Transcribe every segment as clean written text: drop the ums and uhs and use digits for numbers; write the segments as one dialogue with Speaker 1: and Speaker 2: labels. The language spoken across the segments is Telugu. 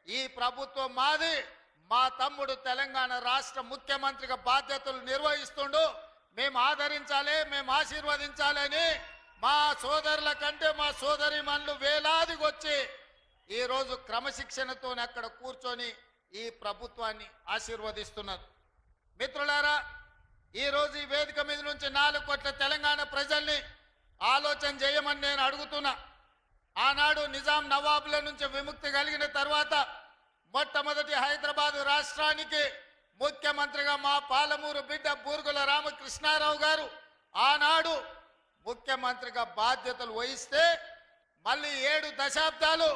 Speaker 1: ఈ ప్రభుత్వం మాది, మా తమ్ముడు తెలంగాణ రాష్ట్ర ముఖ్యమంత్రిగా బాధ్యతలు నిర్వహిస్తుండు, మేము ఆదరించాలి, మేము ఆశీర్వదించాలని మా సోదరుల కంటే మా సోదరిమణులు వేలాదికి వచ్చి ఈరోజు క్రమశిక్షణతో అక్కడ కూర్చొని ఈ ప్రభుత్వాన్ని ఆశీర్వదిస్తున్నారు. మిత్రులారా, ఈరోజు ఈ వేదిక మీద నుంచి 4 కోట్ల తెలంగాణ ప్రజల్ని ఆలోచన చేయమని నేను అడుగుతున్నా. ఆనాడు నిజాం నవాబుల నుంచి విముక్తి కలిగిన తర్వాత మొట్టమొదటి హైదరాబాదు రాష్ట్రానికి ముఖ్యమంత్రిగా మా పాలమూరు బిడ్డ బూరుగుల రామకృష్ణారావు గారు ఆనాడు ముఖ్యమంత్రిగా బాధ్యతలు వహిస్తే మళ్ళీ 7 దశాబ్దాలు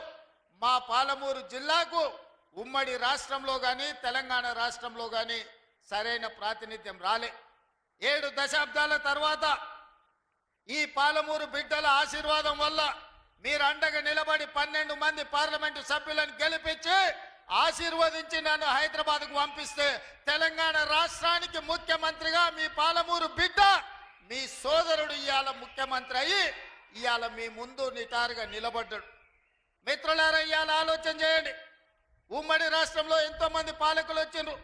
Speaker 1: మా పాలమూరు జిల్లాకు ఉమ్మడి రాష్ట్రంలో కానీ తెలంగాణ రాష్ట్రంలో కానీ సరైన ప్రాతినిధ్యం రాలే. 7 దశాబ్దాల తర్వాత ఈ పాలమూరు బిడ్డల ఆశీర్వాదం వల్ల మీరు అండగా నిలబడి 12 మంది పార్లమెంటు సభ్యులను గెలిపించి ఆశీర్వదించి నన్ను హైదరాబాద్కు పంపిస్తే తెలంగాణ రాష్ట్రానికి ముఖ్యమంత్రిగా మీ పాలమూరు బిడ్డ మీ సోదరుడు ఇవాళ ముఖ్యమంత్రి అయ్యి ఇవాళ మీ ముందు నిటారుగా నిలబడ్డాడు. మిత్రులారా, ఇవాళ ఆలోచన చేయండి. ఉమ్మడి రాష్ట్రంలో ఎంతో మంది పాలకులు వచ్చిండ్రు,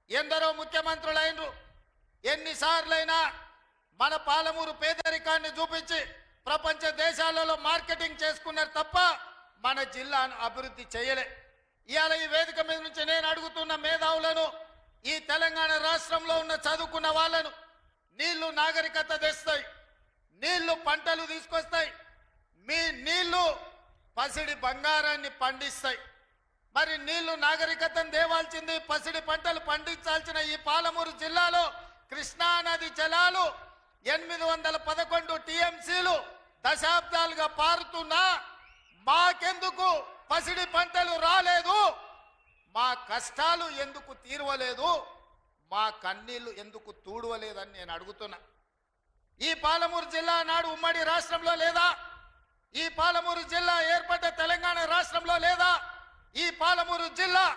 Speaker 1: ఎందరో ముఖ్యమంత్రులు అయినరు. ఎన్నిసార్లైనా మన పాలమూరు పేదరికాన్ని చూపించి ప్రపంచ దేశాలలో మార్కెటింగ్ చేసుకున్నారు తప్ప మన జిల్లాను అభివృద్ధి చేయలే. ఇవాళ ఈ వేదిక మీద నుంచి నేను అడుగుతున్న మేధావులను, ఈ తెలంగాణ రాష్ట్రంలో ఉన్న చదువుకున్న వాళ్ళను, నీళ్లు నాగరికత తెస్తాయి, నీళ్లు పంటలు తీసుకొస్తాయి, మీ నీళ్లు పసిడి బంగారాన్ని పండిస్తాయి. మరి నీళ్లు నాగరికతను దేవాల్సింది, పసిడి పంటలు పండించాల్సిన ఈ పాలమూరు జిల్లాలో కృష్ణా నది జలాలు 811 టీఎంసీలు దశాబ్దాలుగా పారుతున్నా మాకెందుకు పసిడి పంటలు రాలేదు? మా కష్టాలు ఎందుకు తీరవలేదు? మా కన్నీళ్లు ఎందుకు తూడవలేదని నేను అడుగుతున్నా. ఈ పాలమూరు జిల్లా నాడు ఉమ్మడి రాష్ట్రంలో లేదా? ఈ పాలమూరు జిల్లా ఏర్పడ్డ తెలంగాణ రాష్ట్రంలో లేదా? ఈ పాలమూరు జిల్లా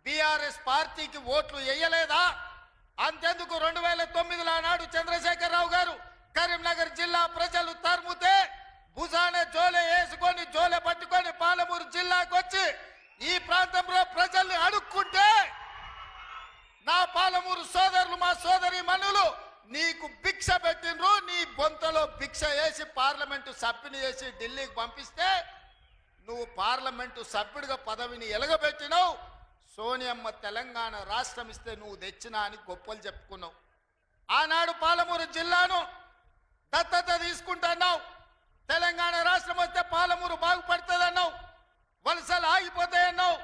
Speaker 1: బీఆర్ఎస్ పార్టీకి ఓట్లు వేయలేదా? అంతెందుకు 2009లో నాడు చంద్రశేఖరరావు గారు కరీంనగర్ జిల్లా ప్రజలు తరుముతే భుజాన జోలె వేసుకొని జోలె పట్టుకొని పాలమూరు జిల్లాకు వచ్చి ఈ ప్రాంతంలో ప్రజల్ని అడుక్కుంటే నా పాలమూరు సోదరులు, మా సోదరి మనులు నీకు భిక్ష పెట్టినరు. నీ బొంతలో భిక్ష వేసి పార్లమెంటు సభ్యుని చేసి ఢిల్లీకి పంపిస్తే నువ్వు పార్లమెంటు సభ్యుడిగా పదవిని ఎలగబెట్టినావు. సోనియమ్మ తెలంగాణ రాష్ట్రం ఇస్తే నువ్వు తెచ్చినా అని గొప్పలు చెప్పుకున్నావు. ఆనాడు పాలమూరు జిల్లాను దత్తత తీసుకుంటున్నావు. తెలంగాణ రాష్ట్రం వస్తే పాలమూరు బాగుపడుతుంది అన్నావు. వలసలు ఆగిపోతాయన్నావు.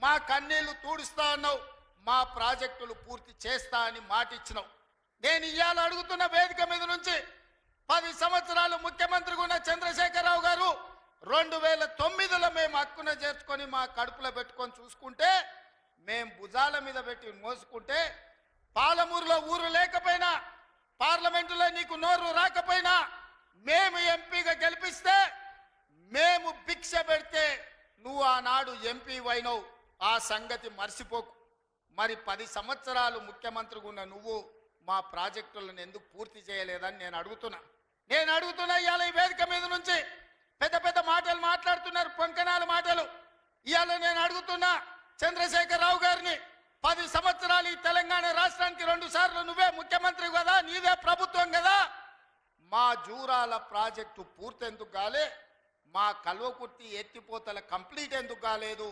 Speaker 1: మా కన్నీళ్లు తూడుస్తా అన్నావు. మా ప్రాజెక్టులు పూర్తి చేస్తా అని మాటిచ్చినావు. నేను ఇవాళ అడుగుతున్న వేదిక మీద నుంచి 10 సంవత్సరాలు ముఖ్యమంత్రిగా ఉన్న చంద్రశేఖరరావు గారు 2009లో మేము హక్కున చేర్చుకొని మా కడుపులో పెట్టుకొని చూసుకుంటే, మేము భుజాల మీద పెట్టి మోసుకుంటే, పాలమూరులో ఊరు లేకపోయినా, పార్లమెంటులో నీకు నోరు రాకపోయినా, మేము ఎంపీగా గెలిపిస్తే, మేము భిక్ష పెడితే నువ్వు ఆనాడు ఎంపీ అయినవు. ఆ సంగతి మర్చిపోకు. మరి 10 సంవత్సరాలు ముఖ్యమంత్రిగా ఉన్న నువ్వు మా ప్రాజెక్టులను ఎందుకు పూర్తి చేయలేదని నేను అడుగుతున్నా. ఇవాళ ఈ వేదిక మీద నుంచి పెద్ద పెద్ద మాటలు మాట్లాడుతున్నారు, పొంకనాల మాటలు. ఇవాళ నేను అడుగుతున్నా చంద్రశేఖరరావు గారిని, 10 సంవత్సరాలు ఈ తెలంగాణ రాష్ట్రానికి 2 సార్లు నువ్వే ముఖ్యమంత్రి కదా, నీదే ప్రభుత్వం కదా, మా జూరాల ప్రాజెక్టు పూర్తి ఎందుకు కాలే? మా కల్వకుర్తి ఎత్తిపోతల కంప్లీట్ ఎందుకు కాలేదు?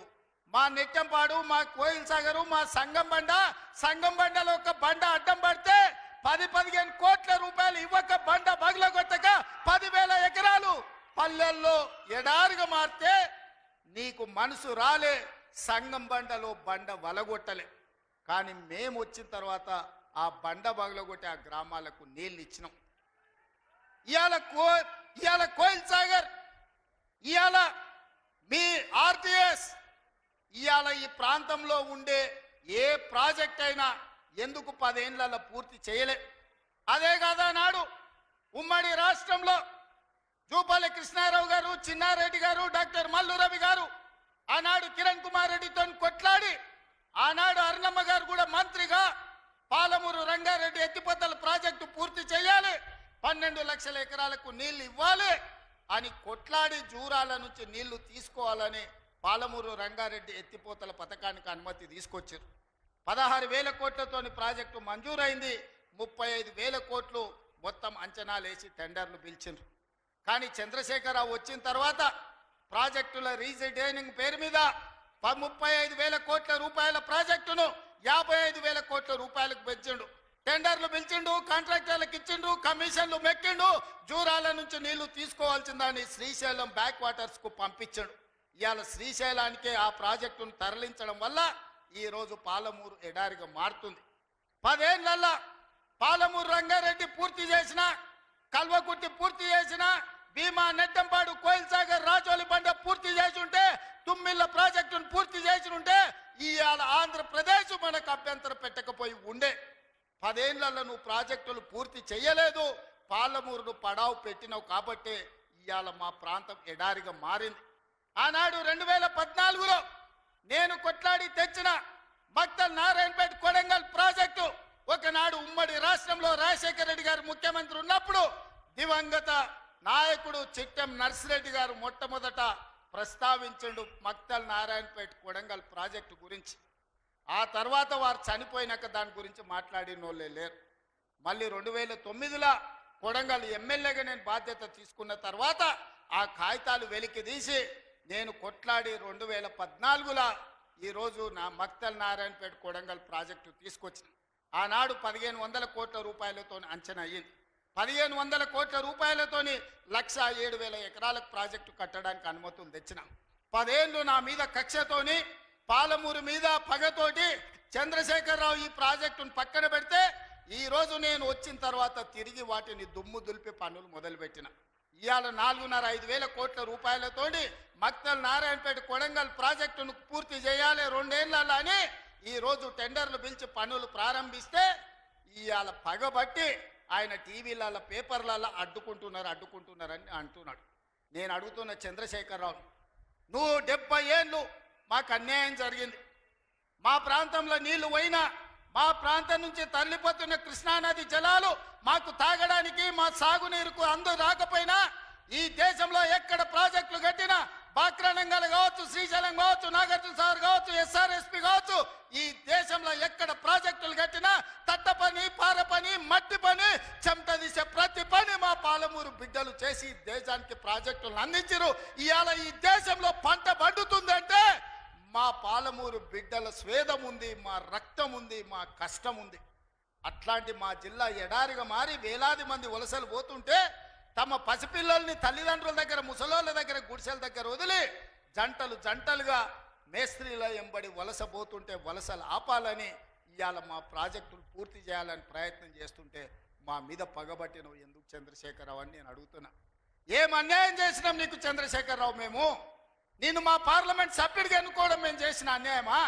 Speaker 1: మా నెట్టంపాడు, మా కోయిల్ సాగరు, మా సంగం బండలో ఒక బండ అడ్డం పడితే 10-15 కోట్ల రూపాయలు ఇవ్వక బండ బగలగొట్టక 10,000 ఎకరాలు పల్లెల్లో ఎడారిగా మారితే నీకు మనసు రాలే. సంగం బండలో బండ వలగొట్టలే. కానీ మేము వచ్చిన తర్వాత ఆ బండ బగలగొట్టి ఆ గ్రామాలకు నీళ్ళు ఇచ్చినాం. ఇవాళ కోయిల్ సాగర్, ఇవాళ మీ ఆర్టీఎస్, ఇవాళ ఈ ప్రాంతంలో ఉండే ఏ ప్రాజెక్ట్ అయినా ఎందుకు 10 ఏళ్లలో పూర్తి చేయలే? అదే కాదా నాడు ఉమ్మడి రాష్ట్రంలో జూపల్లి కృష్ణారావు గారు, చిన్నారెడ్డి గారు, డాక్టర్ మల్లు రవి గారు ఆనాడు కిరణ్ కుమార్ రెడ్డితో కొట్లాడి, ఆనాడు అరుణమ్మ గారు కూడా మంత్రిగా పాలమూరు రంగారెడ్డి ఎత్తిపోతల ప్రాజెక్టు పూర్తి చేయాలి, 12 లక్షల ఎకరాలకు నీళ్లు ఇవ్వాలి అని కొట్లాడి జూరాల నుంచి నీళ్లు తీసుకోవాలని పాలమూరు రంగారెడ్డి ఎత్తిపోతల పథకానికి అనుమతి తీసుకొచ్చారు. 16,000 కోట్లతోని ప్రాజెక్టు మంజూరైంది. 35,000 కోట్లు మొత్తం అంచనాలేసి టెండర్లు పిలిచిండ్రు. కానీ చంద్రశేఖరరావు వచ్చిన తర్వాత ప్రాజెక్టుల రీజైనింగ్ పేరు మీద 35,000 కోట్ల రూపాయల ప్రాజెక్టును 55,000 కోట్ల రూపాయలకు పెంచిండు. టెండర్లు పిలిచిండు, కాంట్రాక్టర్లకు ఇచ్చిండు, కమిషన్లు మెక్కిండు. జూరాల నుంచి నీళ్లు తీసుకోవాల్సిందని శ్రీశైలం బ్యాక్ వాటర్స్ కు పంపించాడు. ఇవాళ శ్రీశైలానికే ఆ ప్రాజెక్టును తరలించడం వల్ల ఈ రోజు పాలమూరు ఎడారిగా మారుతుంది. 10 ఏళ్లలో పాలమూరు రంగారెడ్డి పూర్తి చేసిన, కల్వకుర్తి పూర్తి చేసిన, భీమా నెట్టంపాడు కోయిల్ సాగర్ రాజోలి బండ పూర్తి చేసి ఉంటే, తుమ్మిళ్ళ ప్రాజెక్టును పూర్తి చేసి ఉంటే ఇవాళ ఆంధ్రప్రదేశ్ మనకు అభ్యంతరం పెట్టకపోయి ఉండే. 10 ఏళ్లలో నువ్వు ప్రాజెక్టులు పూర్తి చేయలేదు, పాలమూరును పడావు పెట్టినావు కాబట్టి ఇవాళ మా ప్రాంతం ఎడారిగా మారింది. ఆనాడు 2014లో నేను కొట్లాడి తెచ్చిన మక్తల్ నారాయణపేట కొడంగల్ ప్రాజెక్టు ఒకనాడు ఉమ్మడి రాష్ట్రంలో రాజశేఖర రెడ్డి గారు ముఖ్యమంత్రి ఉన్నప్పుడు దివంగత నాయకుడు చిట్టెం నర్సిరెడ్డి గారు మొట్టమొదట ప్రస్తావించండు మక్తల్ నారాయణపేట కొడంగల్ ప్రాజెక్టు గురించి. ఆ తర్వాత వారు చనిపోయినాక దాని గురించి మాట్లాడిన వాళ్ళే లేరు. మళ్ళీ 2009లో కొడంగల్ ఎమ్మెల్యేగా నేను బాధ్యత తీసుకున్న తర్వాత ఆ కాగితాలు వెలికి తీసి నేను కొట్లాడి 2014లో ఈరోజు నా మక్తల్ నారాయణపేట కొడంగల్ ప్రాజెక్టు తీసుకొచ్చిన. ఆనాడు 1,500 కోట్ల రూపాయలతో అంచనా అయ్యింది. 1,500 కోట్ల రూపాయలతోని 107,000 ఎకరాలకు ప్రాజెక్టు కట్టడానికి అనుమతులు తెచ్చిన. 10 ఏళ్ళు నా మీద కక్షతోని, పాలమూరు మీద పగతోటి చంద్రశేఖరరావు ఈ ప్రాజెక్టును పక్కన పెడితే ఈ రోజు నేను వచ్చిన తర్వాత తిరిగి వాటిని దుమ్ము దులిపి పనులు మొదలుపెట్టిన. ఇవాళ 4,500 కోట్ల రూపాయలతోటి మక్తల్ నారాయణపేట కొడంగల్ ప్రాజెక్టును పూర్తి చేయాలి 2 ఏళ్లలో అని ఈ రోజు టెండర్లు పిలిచి పనులు ప్రారంభిస్తే ఇవాళ పగబట్టి ఆయన టీవీలలో పేపర్లలో అడ్డుకుంటున్నారని అంటున్నాడు. నేను అడుగుతున్న చంద్రశేఖరరావు, నువ్వు 70 ఏళ్ళు మాకు అన్యాయం జరిగింది. మా ప్రాంతంలో నీళ్లు పోయినా, మా ప్రాంతం నుంచి తరలిపోతున్న కృష్ణానది జలాలు మాకు తాగడానికి, మా సాగునీరుకు రాకపోయినా ఈ దేశంలో ఎక్కడ ప్రాజెక్టులు కట్టినా, బాక్రానంగల్ కావచ్చు, శ్రీశైలం కావచ్చు, నాగార్జున సాగర్ కావచ్చు, SRSP కావచ్చు, ఈ దేశంలో ఎక్కడ ప్రాజెక్టులు కట్టినా తట్ట పని, పార పని, మట్టి పని, చెమట తీసే ప్రతి పని మా పాలమూరు బిడ్డలు చేసి దేశానికి ప్రాజెక్టులను అందించారు. ఇవాళ ఈ దేశంలో పంట పండుతుందంటే మా పాలమూరు బిడ్డల స్వేదం ఉంది, మా రక్తం ఉంది, మా కష్టం ఉంది. అట్లాంటి మా జిల్లా ఎడారిగా మారి వేలాది మంది వలసలు పోతుంటే తమ పసిపిల్లల్ని తల్లిదండ్రుల దగ్గర, ముసలోళ్ళ దగ్గర, గుడిసెల దగ్గర వదిలి జంటలుగా మేస్త్రీల ఎంబడి వలస పోతుంటే వలసలు ఆపాలని ఇవాళ మా ప్రాజెక్టులు పూర్తి చేయాలని ప్రయత్నం చేస్తుంటే మా మీద పగబట్టి నువ్వు ఎందుకు చంద్రశేఖరరావు అని నేను అడుగుతున్నా. ఏం అన్యాయం చేసినాం నీకు చంద్రశేఖరరావు? మేము నిన్ను మా పార్లమెంట్ సభ్యుడిగా ఎన్నుకోవడం మేము చేసిన అన్యాయమా?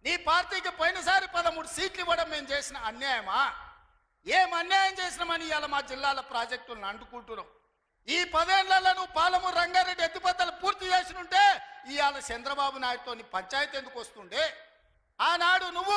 Speaker 1: నీ పార్టీకి పోయినసారి 13 సీట్లు ఇవ్వడం మేము చేసిన అన్యాయమా? ఏం అన్యాయం చేసినామని ఇవాళ మా జిల్లాల ప్రాజెక్టులను అంటుకుంటున్నాం. ఈ 10 ఏళ్లలో నువ్వు పాలమూరు రంగారెడ్డి ఎత్తిపోతలు పూర్తి చేసినుంటే ఇవాళ చంద్రబాబు నాయుడుతో పంచాయతీ ఎందుకు వస్తుండే? ఆనాడు నువ్వు